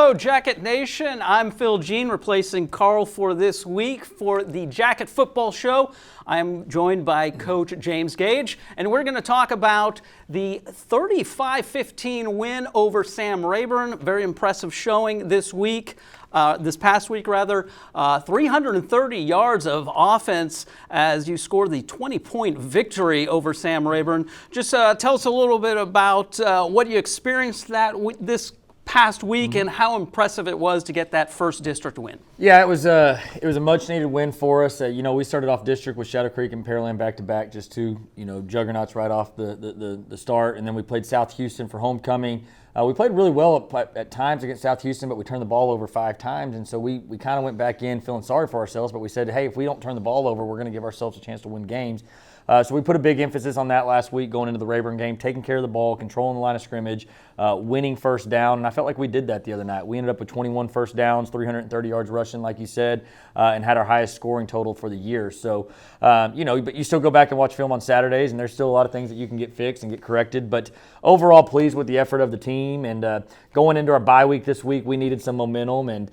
Hello, Jacket Nation. I'm Phil Jean, replacing Carl for this week for the Jacket Football Show. I'm joined by Coach James Gage, and we're going to talk about the 35-15 win over Sam Rayburn. Very impressive showing this past week, 330 yards of offense as you scored the 20-point victory over Sam Rayburn. Just tell us a little bit about what you experienced this past week and how impressive it was to get that first district win. Yeah, it was a much needed win for us. We started off district with Shadow Creek and Pearland back to back, just two juggernauts right off the start, and then we played South Houston for homecoming. We played really well at times against South Houston, but we turned the ball over 5 times, and so we kind of went back in feeling sorry for ourselves, but we said, hey, if we don't turn the ball over, we're going to give ourselves a chance to win games. So we put a big emphasis on that last week going into the Rayburn game, taking care of the ball, controlling the line of scrimmage, winning first down, and I felt like we did that the other night. We ended up with 21 first downs, 330 yards rushing, like you said, and had our highest scoring total for the year. So, but you still go back and watch film on Saturdays, and there's still a lot of things that you can get fixed and get corrected. But overall, pleased with the effort of the team. And going into our bye week this week, we needed some momentum, and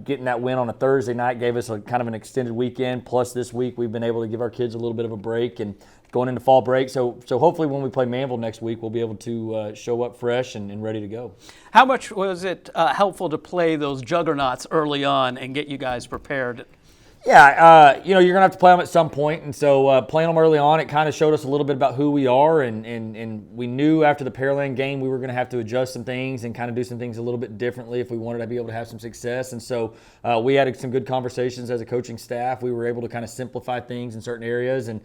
getting that win on a Thursday night gave us a kind of an extended weekend. Plus, this week we've been able to give our kids a little bit of a break and going into fall break. So hopefully when we play Manville next week, we'll be able to show up fresh and ready to go. How much was it helpful to play those juggernauts early on and get you guys prepared? Yeah, you're going to have to play them at some point, and so playing them early on, it kind of showed us a little bit about who we are, and we knew after the Pearland game we were going to have to adjust some things and kind of do some things a little bit differently if we wanted to be able to have some success, and so we had some good conversations as a coaching staff. We were able to kind of simplify things in certain areas, and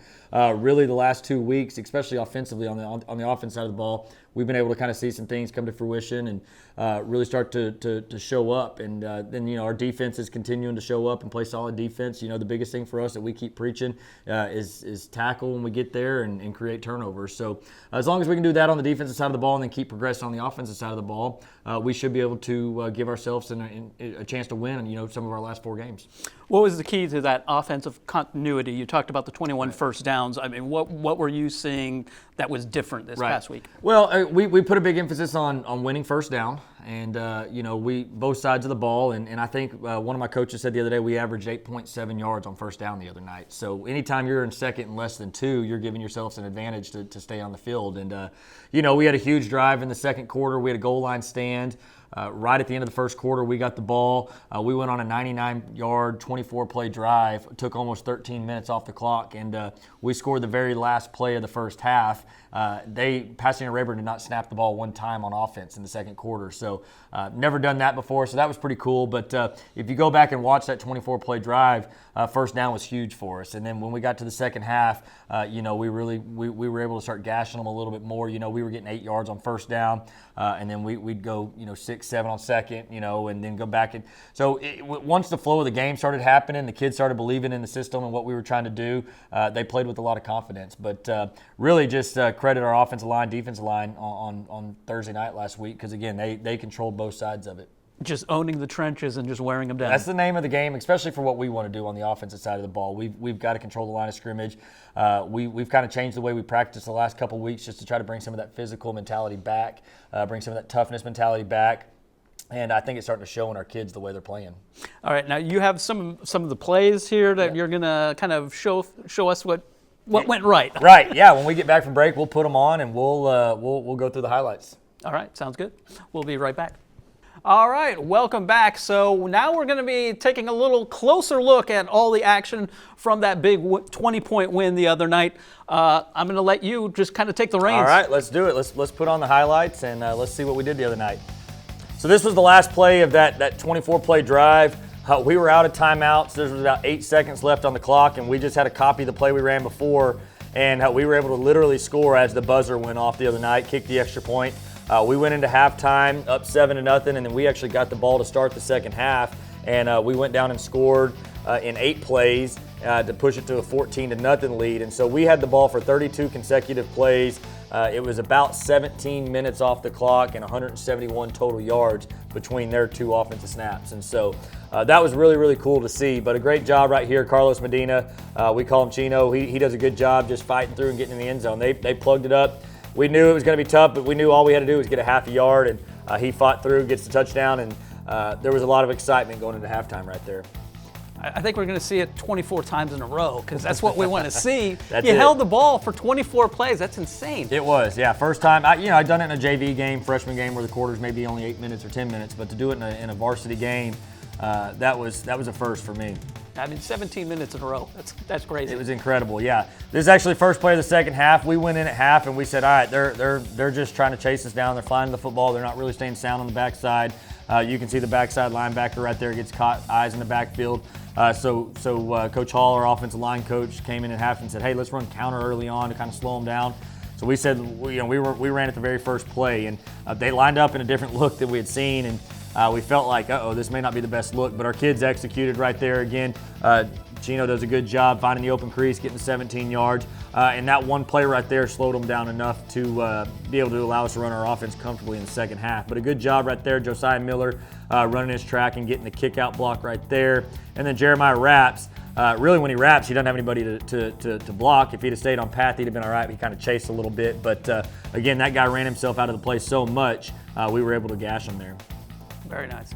really the last 2 weeks, especially offensively on the offense side of the ball, we've been able to kind of see some things come to fruition and really start to show up. And then, our defense is continuing to show up and play solid defense. The biggest thing for us that we keep preaching is tackle when we get there and create turnovers. So as long as we can do that on the defensive side of the ball and then keep progressing on the offensive side of the ball, we should be able to give ourselves a chance to win some of our last 4 games. What was the key to that offensive continuity? You talked about the 21 first downs. I mean, what were you seeing that was different this past week? Well, we put a big emphasis on winning first down, and we both sides of the ball, and I think one of my coaches said the other day we averaged 8.7 yards on first down the other night. So anytime you're in second and less than 2, you're giving yourselves an advantage to stay on the field. And we had a huge drive in the second quarter. We had a goal line stand. Right at the end of the first quarter, we got the ball. We went on a 99-yard, 24-play drive. It took almost 13 minutes off the clock, and we scored the very last play of the first half. Pasadena Rayburn did not snap the ball one time on offense in the second quarter, so never done that before, so that was pretty cool. But if you go back and watch that 24-play drive, first down was huge for us. And then when we got to the second half, we were able to start gashing them a little bit more. We were getting 8 yards on first down, and then we'd go 6, 7 on second, and then go back. And so once the flow of the game started happening, the kids started believing in the system and what we were trying to do. They played with a lot of confidence. But really just credit our offensive line, defensive line on Thursday night last week, because again, they controlled both sides of it. Just owning the trenches and just wearing them down. That's the name of the game, especially for what we want to do on the offensive side of the ball. We've got to control the line of scrimmage. We've kind of changed the way we practice the last couple of weeks just to try to bring some of that physical mentality back, bring some of that toughness mentality back. And I think it's starting to show in our kids the way they're playing. All right, now you have some of the plays here that you're going to kind of show us what went right. Right, yeah. When we get back from break, we'll put them on and we'll go through the highlights. All right, sounds good. We'll be right back. All right, welcome back. So now we're going to be taking a little closer look at all the action from that big 20-point win the other night. I'm going to let you just kind of take the reins. All right, let's do it. Let's put on the highlights and let's see what we did the other night. So this was the last play of that 24-play drive. We were out of timeouts. There was about 8 seconds left on the clock, and we just had to copy the play we ran before, and we were able to literally score as the buzzer went off the other night, kick the extra point. We went into halftime up 7-0, and then we actually got the ball to start the second half, and we went down and scored in 8 plays to push it to a 14-0 lead. And so we had the ball for 32 consecutive plays. It was about 17 minutes off the clock and 171 total yards between their 2 offensive snaps. And so that was really, really cool to see. But a great job right here, Carlos Medina. We call him Chino. He does a good job just fighting through and getting in the end zone. They plugged it up. We knew it was going to be tough, but we knew all we had to do was get a half a yard, and he fought through, gets the touchdown, and there was a lot of excitement going into halftime right there. I think we're going to see it 24 times in a row because that's what we want to see. That's you it. held the ball for 24 plays. That's insane. It was, yeah. First time, I'd done it in a JV game, freshman game, where the quarters may be only 8 minutes or 10 minutes, but to do it in a varsity game, that was a first for me. I mean, 17 minutes in a row. That's crazy. It was incredible, yeah. This is actually the first play of the second half. We went in at half and we said, all right, they're just trying to chase us down. They're finding the football. They're not really staying sound on the backside. You can see the backside linebacker right there gets caught, eyes in the backfield. So Coach Hall, our offensive line coach, came in at half and said, hey, let's run counter early on to kind of slow them down. So we said, we ran at the very first play, and they lined up in a different look than we had seen, and we felt like, this may not be the best look, but our kids executed right there again. Gino does a good job finding the open crease, getting 17 yards, and that one play right there slowed them down enough to be able to allow us to run our offense comfortably in the second half. But a good job right there, Josiah Miller running his track and getting the kick-out block right there. And then Jeremiah wraps. Really, when he wraps, he doesn't have anybody to block. If he'd have stayed on path, he'd have been all right. He kind of chased a little bit. But, again, that guy ran himself out of the play so much, we were able to gash him there. Very nice.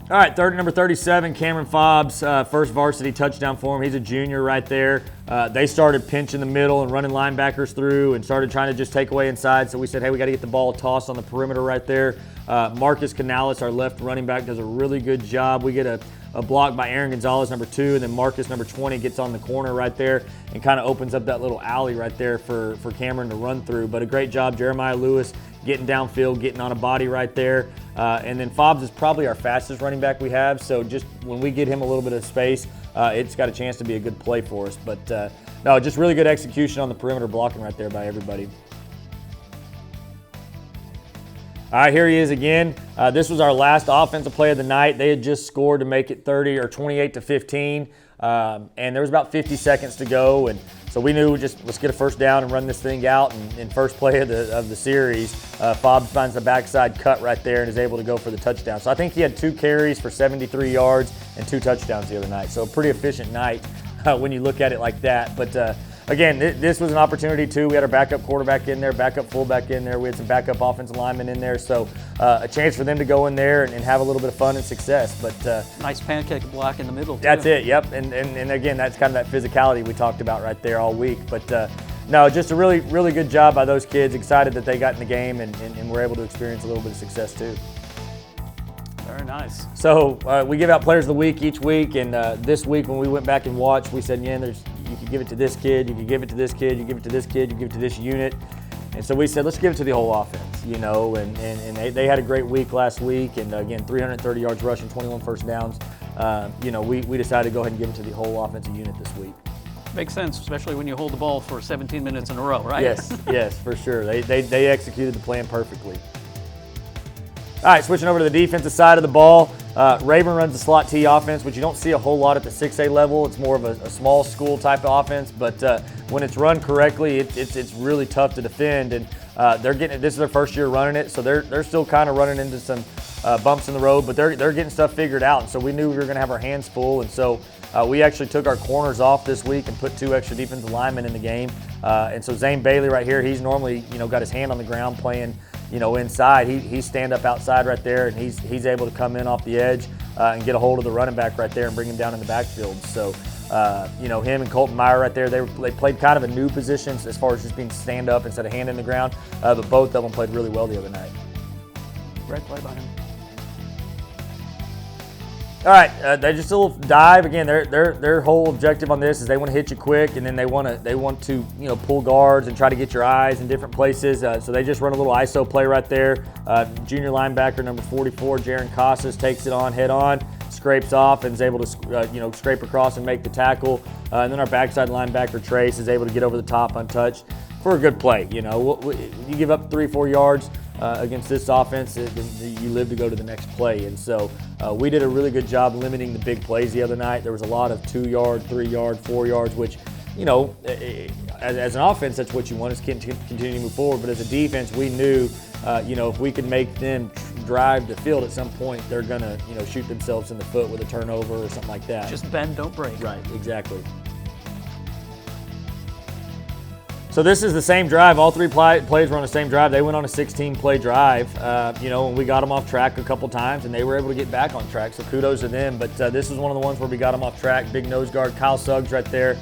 All right, number 37, Cameron Fobbs, first varsity touchdown for him. He's a junior right there. They started pinching the middle and running linebackers through and started trying to just take away inside. So we said, hey, we got to get the ball tossed on the perimeter right there. Marcus Canales, our left running back, does a really good job. We get a block by Aaron Gonzalez, number 2, and then Marcus, number 20, gets on the corner right there and kind of opens up that little alley right there for Cameron to run through. But a great job, Jeremiah Lewis, getting downfield, getting on a body right there. And then Fobbs is probably our fastest running back we have, so just when we get him a little bit of space, it's got a chance to be a good play for us. But no, just really good execution on the perimeter blocking right there by everybody. All right, here he is again. This was our last offensive play of the night. They had just scored to make it 30 or 28-15, and there was about 50 seconds to go. And so we knew let's get a first down and run this thing out. And in first play of the series, Fobbs finds the backside cut right there and is able to go for the touchdown. So I think he had 2 carries for 73 yards and 2 touchdowns the other night. So a pretty efficient night when you look at it like that. But again, this was an opportunity too. We had our backup quarterback in there, backup fullback in there. We had some backup offensive linemen in there. So a chance for them to go in there and have a little bit of fun and success. But nice pancake block in the middle, too. That's it, yep. And again, that's kind of that physicality we talked about right there all week. But no, just a really, really good job by those kids. Excited that they got in the game and were able to experience a little bit of success too. Very nice. So we give out players of the week each week, and this week when we went back and watched, we said, you could give it to this kid, you could give it to this kid, you give it to this kid, you give it to this unit. And so we said, let's give it to the whole offense, and they had a great week last week, and again, 330 yards rushing, 21 first downs. We decided to go ahead and give it to the whole offensive unit this week. Makes sense, especially when you hold the ball for 17 minutes in a row, right? Yes, for sure. They executed the plan perfectly. All right, switching over to the defensive side of the ball. Rayburn runs the slot T offense, which you don't see a whole lot at the 6A level. It's more of a small school type of offense, but when it's run correctly, it's really tough to defend. And this is their first year running it, so they're still kind of running into some bumps in the road, but they're getting stuff figured out. And so we knew we were going to have our hands full, and so we actually took our corners off this week and put 2 extra defensive linemen in the game. And so Zane Bailey right here, he's normally got his hand on the ground playing inside. He's stand up outside right there, and he's able to come in off the edge and get a hold of the running back right there and bring him down in the backfield. So, him and Colton Meyer right there, they played kind of a new position as far as just being stand up instead of hand in the ground, but both of them played really well the other night. Great play by him. All right, they just a little dive again. Their whole objective on this is they want to hit you quick, and then they want to pull guards and try to get your eyes in different places. So they just run a little ISO play right there. Junior linebacker number 44, Jaron Casas, takes it on head on, scrapes off, and is able to scrape across and make the tackle. And then our backside linebacker Trace is able to get over the top untouched for a good play. You give up 3-4 yards against this offense, you live to go to the next play. And so we did a really good job limiting the big plays the other night. There was a lot of 2-yard, 3-yard, 4 yards, which, as an offense, that's what you want is continue to move forward. But as a defense, we knew, if we could make them drive the field at some point, they're going to, shoot themselves in the foot with a turnover or something like that. Just bend, don't break. Right, exactly. So this is the same drive. All three plays were on the same drive. They went on a 16-play drive, and we got them off track a couple times, and they were able to get back on track. So kudos to them. But this is one of the ones where we got them off track. Big nose guard, Kyle Suggs right there,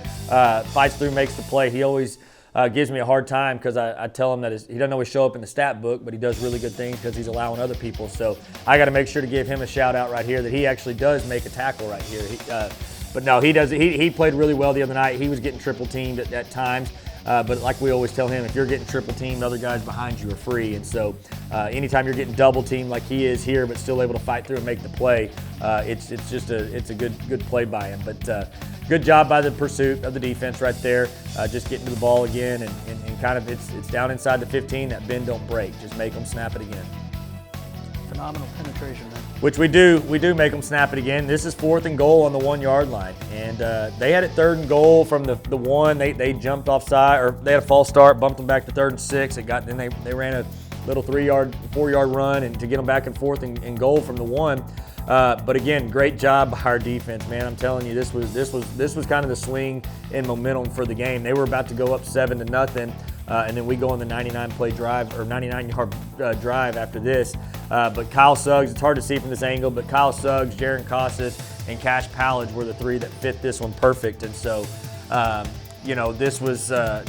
fights through, makes the play. He always gives me a hard time because I tell him that he doesn't always show up in the stat book, but he does really good things because he's allowing other people. So I got to make sure to give him a shout out right here that he actually does make a tackle right here. But no, he does. He played really well the other night. He was getting triple teamed at times. But like we always tell him, if you're getting triple teamed, other guys behind you are free. And so anytime you're getting double teamed like he is here, but still able to fight through and make the play, it's a good play by him. But good job by the pursuit of the defense right there, just getting to the ball again and kind of it's down inside the 15. That bend don't break. Just make them snap it again. Phenomenal penetration, man. Which we do make them snap it again. This is 4th and goal on the 1 yard line. And they had it 3rd and goal from the 1. They jumped offside, or they had a false start, bumped them back to 3rd and 6. Then they ran a little 4 yard run and to get them back and 4th and goal from the 1. But again, great job by our defense, man. I'm telling you, this was kind of the swing and momentum for the game. They were about to go up 7-0. And then we go on the 99-play drive, or 99-yard drive after this. But Kyle Suggs, it's hard to see from this angle, but Kyle Suggs, Jaron Casas, and Cash Pallage were the 3 that fit this one perfect. And so, this was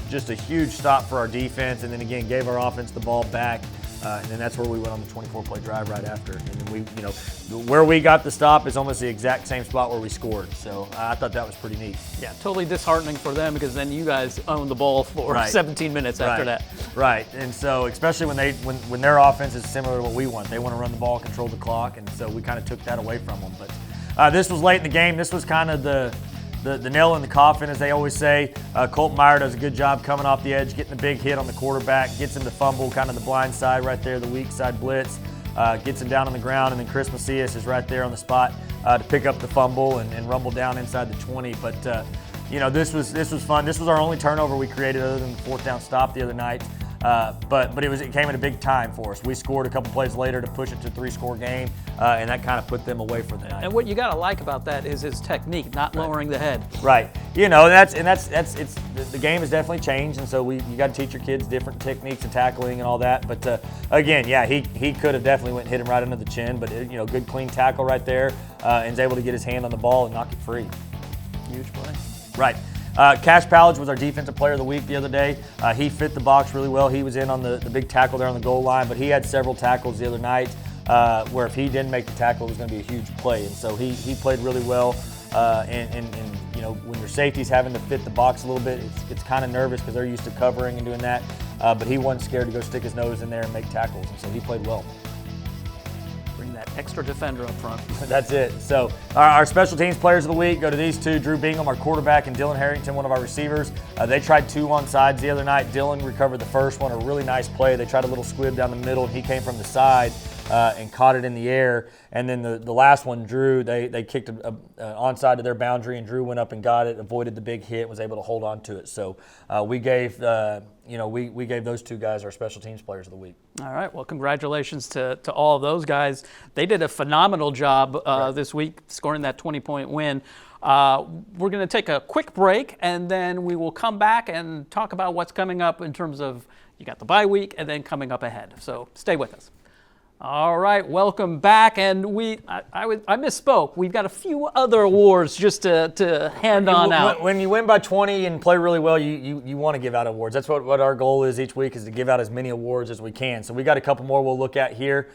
just a huge stop for our defense, and then again gave our offense the ball back. And then that's where we went on the 24-play drive right after. And then where we got the stop is almost the exact same spot where we scored. So I thought that was pretty neat. Yeah, totally disheartening for them because then you guys own the ball for 17 minutes after that. Right, and so especially when their offense is similar to what we want. They want to run the ball, control the clock, and so we kind of took that away from them. But this was late in the game. This was kind of the nail in the coffin, as they always say. Colton Meyer does a good job coming off the edge, getting the big hit on the quarterback, gets him to fumble, kind of the blind side right there, the weak side blitz, gets him down on the ground, and then Chris Macias is right there on the spot to pick up the fumble and rumble down inside the 20. But this was fun. This was our only turnover we created other than the 4th down stop the other night. But it came at a big time for us. We scored a couple plays later to push it to a 3-score game, and that kind of put them away for the night. And what you got to like about that is his technique, not lowering the head. Right. The game has definitely changed, and so you got to teach your kids different techniques of tackling and all that. But again, yeah, he could have definitely went and hit him right under the chin, but good clean tackle right there, and is able to get his hand on the ball and knock it free. Huge play. Right. Cash Pallage was our defensive player of the week the other day. He fit the box really well. He was in on the big tackle there on the goal line, but he had several tackles the other night where if he didn't make the tackle, it was going to be a huge play. And so he played really well. When your safety's having to fit the box a little bit, it's kind of nervous because they're used to covering and doing that. But he wasn't scared to go stick his nose in there and make tackles, and so he played well. Bring that extra defender up front. That's it. So our special teams players of the week go to these 2, Drew Bingham, our quarterback, and Dylan Harrington, one of our receivers. They tried 2 onside the other night. Dylan recovered the first one, a really nice play. They tried a little squib down the middle, and he came from the side and caught it in the air. And then the last one, Drew, they kicked a onside to their boundary, and Drew went up and got it, avoided the big hit, was able to hold on to it. So we gave those 2 guys our special teams players of the week. All right. Well, congratulations to all of those guys. They did a phenomenal job this week, scoring that 20-point win. We're going to take a quick break, and then we will come back and talk about what's coming up in terms of you got the bye week and then coming up ahead. So stay with us. All right, welcome back, and I misspoke. We've got a few other awards just to hand on out. When you win by 20 and play really well, you want to give out awards. That's what our goal is each week, is to give out as many awards as we can. So we got a couple more we'll look at here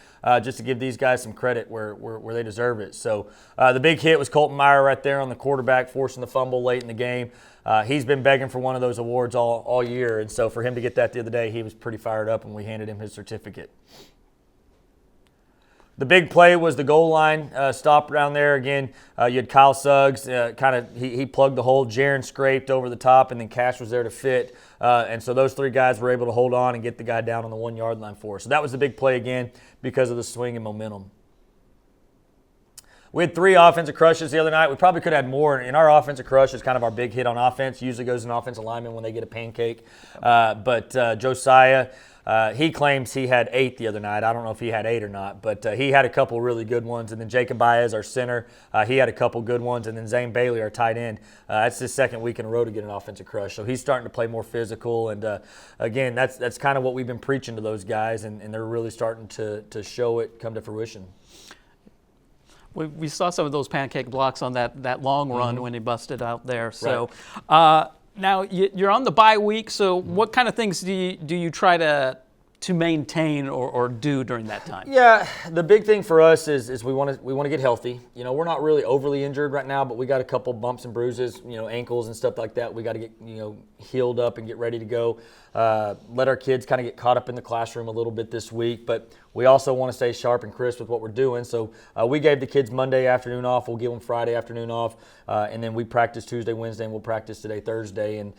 just to give these guys some credit where they deserve it. So the big hit was Colton Meyer right there on the quarterback, forcing the fumble late in the game. He's been begging for one of those awards all year, and so for him to get that the other day, he was pretty fired up, and we handed him his certificate. The big play was the goal line stop down there. Again, you had Kyle Suggs, he plugged the hole. Jaron scraped over the top, and then Cash was there to fit. And so those 3 guys were able to hold on and get the guy down on the 1 yard line for us. So that was the big play again because of the swing and momentum. We had 3 offensive crushes the other night. We probably could have had more. And our offensive crush is kind of our big hit on offense. Usually goes in offensive lineman when they get a pancake. But Josiah, he claims he had 8 the other night. I don't know if he had 8 or not, but he had a couple really good ones. And then Jacob Baez, our center, he had a couple good ones. And then Zane Bailey, our tight end, that's his second week in a row to get an offensive crush. So he's starting to play more physical. And again, that's kind of what we've been preaching to those guys, and they're really starting to show it come to fruition. We saw some of those pancake blocks on that long run when he busted out there. So. Right. Now you're on the bye week, so what kind of things do you try to maintain or do during that time? Yeah, the big thing for us is we want to get healthy. You know, we're not really overly injured right now, but we got a couple bumps and bruises, you know, ankles and stuff like that. We got to get, you know, healed up and get ready to go. Let our kids kind of get caught up in the classroom a little bit this week, but we also want to stay sharp and crisp with what we're doing. So we gave the kids Monday afternoon off. We'll give them Friday afternoon off, and then we practice Tuesday, Wednesday, and we'll practice today, Thursday. And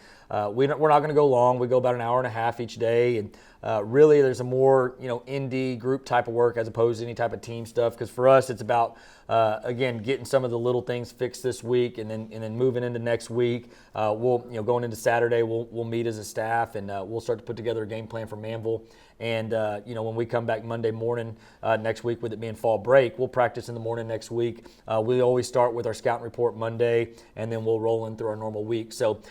we're not going to go long. We go about an hour and a half each day, and really there's a more, you know, indie group type of work as opposed to any type of team stuff. Because for us, it's about again getting some of the little things fixed this week, and then moving into next week. We'll, you know, going into Saturday, we'll meet as a staff, and we'll start to put together a game plan for Manville. And, you know, when we come back Monday morning next week, with it being fall break, we'll practice in the morning next week. We always start with our scouting report Monday, and then we'll roll in through our normal week. So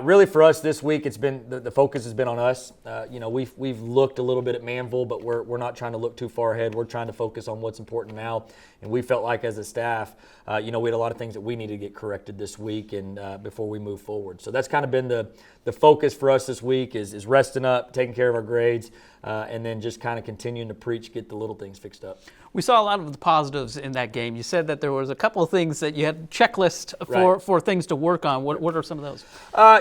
really for us this week, it's been the focus has been on us. You know, we've looked a little bit at Manville, but we're not trying to look too far ahead. We're trying to focus on what's important now. And we felt like as a staff, you know, we had a lot of things that we needed to get corrected this week and before we move forward. So that's kind of been the focus for us this week is resting up, taking care of our grades, and then just kind of continuing to preach, get the little things fixed up. We saw a lot of the positives in that game. You said that there was a couple of things that you had checklist for things to work on. What are some of those?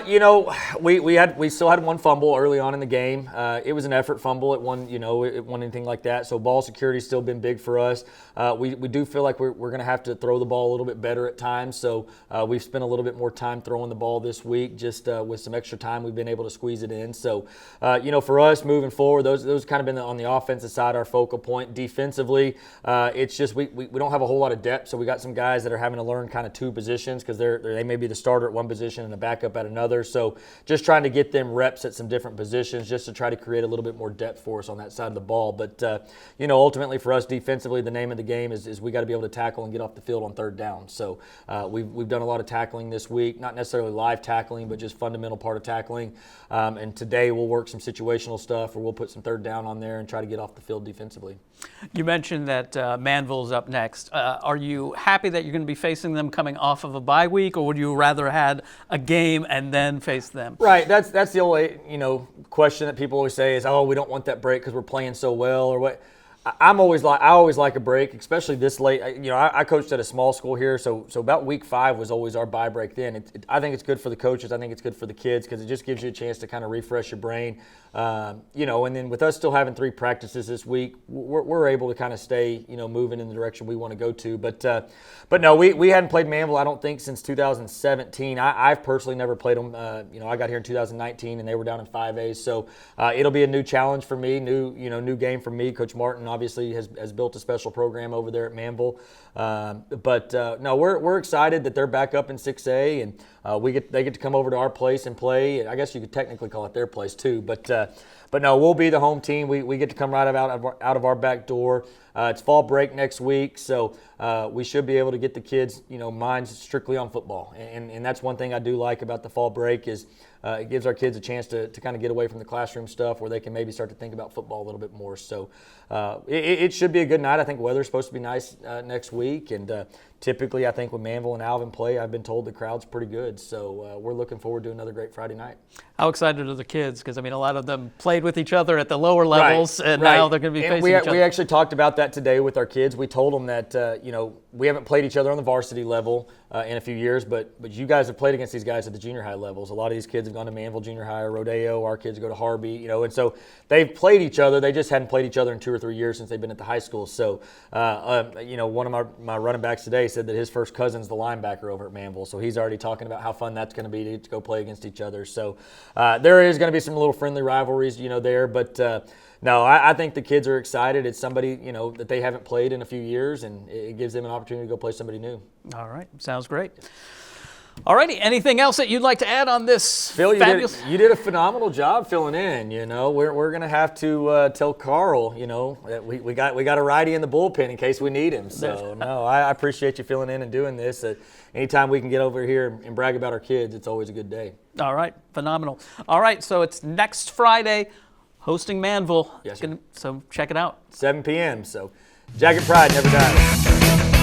You know, we still had one fumble early on in the game. It was an effort fumble. It wasn't anything like that. So ball security's still been big for us. We do feel like we're going to have to throw the ball a little bit better at times. So we've spent a little bit more time throwing the ball this week, just with some extra time we've been able to squeeze it in. So you know, for us moving forward, those kind of been on the offensive side our focal point. Defensively, it's just we don't have a whole lot of depth, so we got some guys that are having to learn kind of 2 positions because they may be the starter at one position and a backup at another. So just trying to get them reps at some different positions just to try to create a little bit more depth for us on that side of the ball. But you know, ultimately for us defensively, the name of the game is we got to be able to tackle and get off the field on third down. So we've done a lot of tackling this week, not necessarily live tackling, but just fundamental part of tackling. And today we'll work some situational stuff, or we'll put some third down on there and try to get off the field defensively. You mentioned that Manville's up next. Are you happy that you're going to be facing them coming off of a bye week, or would you rather had a game and then face them? Right. That's the only, you know, question that people always say is, oh, we don't want that break because we're playing so well, or what. I always like a break, especially this late. You know, I coached at a small school here, so about week 5 was always our bye break. Then I think it's good for the coaches. I think it's good for the kids because it just gives you a chance to kind of refresh your brain. You know, and then with us still having 3 practices this week, we're able to kind of stay, you know, moving in the direction we want to go to. But no, we hadn't played Manville, I don't think, since 2017. I've personally never played them. You know, I got here in 2019 and they were down in 5A, so it'll be a new challenge for me, new game for me. Coach Martin obviously has built a special program over there at Manville. But no, we're excited that they're back up in 6A, and they get to come over to our place and play. I guess you could technically call it their place too, but no, we'll be the home team. We get to come right out of our back door. It's fall break next week, so we should be able to get the kids, you know, minds strictly on football. And that's one thing I do like about the fall break is it gives our kids a chance to kind of get away from the classroom stuff where they can maybe start to think about football a little bit more. So it should be a good night. I think weather's supposed to be nice next week, and typically I think when Manville and Alvin play, I've been told the crowd's pretty good. So we're looking forward to another great Friday night. How excited are the kids? Because, I mean, a lot of them played with each other at the lower levels, and now they're going to be facing each other. We actually talked about that today with our kids. We told them that, you know, we haven't played each other on the varsity level in a few years, but you guys have played against these guys at the junior high levels. A lot of these kids have gone to Manville Junior High or Rodeo. Our kids go to Harvey, you know, and so they've played each other. They just hadn't played each other in 2 or 3 years since they've been at the high school. So, you know, one of my running backs today said that his first cousin's the linebacker over at Manville. So he's already talking about how fun that's going to be to go play against each other. So there is going to be some little friendly rivalries, there. But no, I think the kids are excited. It's somebody, that they haven't played in a few years, and it gives them an opportunity to go play somebody new. All right. Sounds great. All righty. Anything else that you'd like to add on this Phil, fabulous? you did a phenomenal job filling in. We're going to have to tell Carl, that we got a righty in the bullpen in case we need him. So, no, I appreciate you filling in and doing this. Anytime we can get over here and brag about our kids, it's always a good day. All right. Phenomenal. All right. So it's next Friday, hosting Manville. Yes, sir. So check it out. 7 p.m. So, Jacket Pride never dies.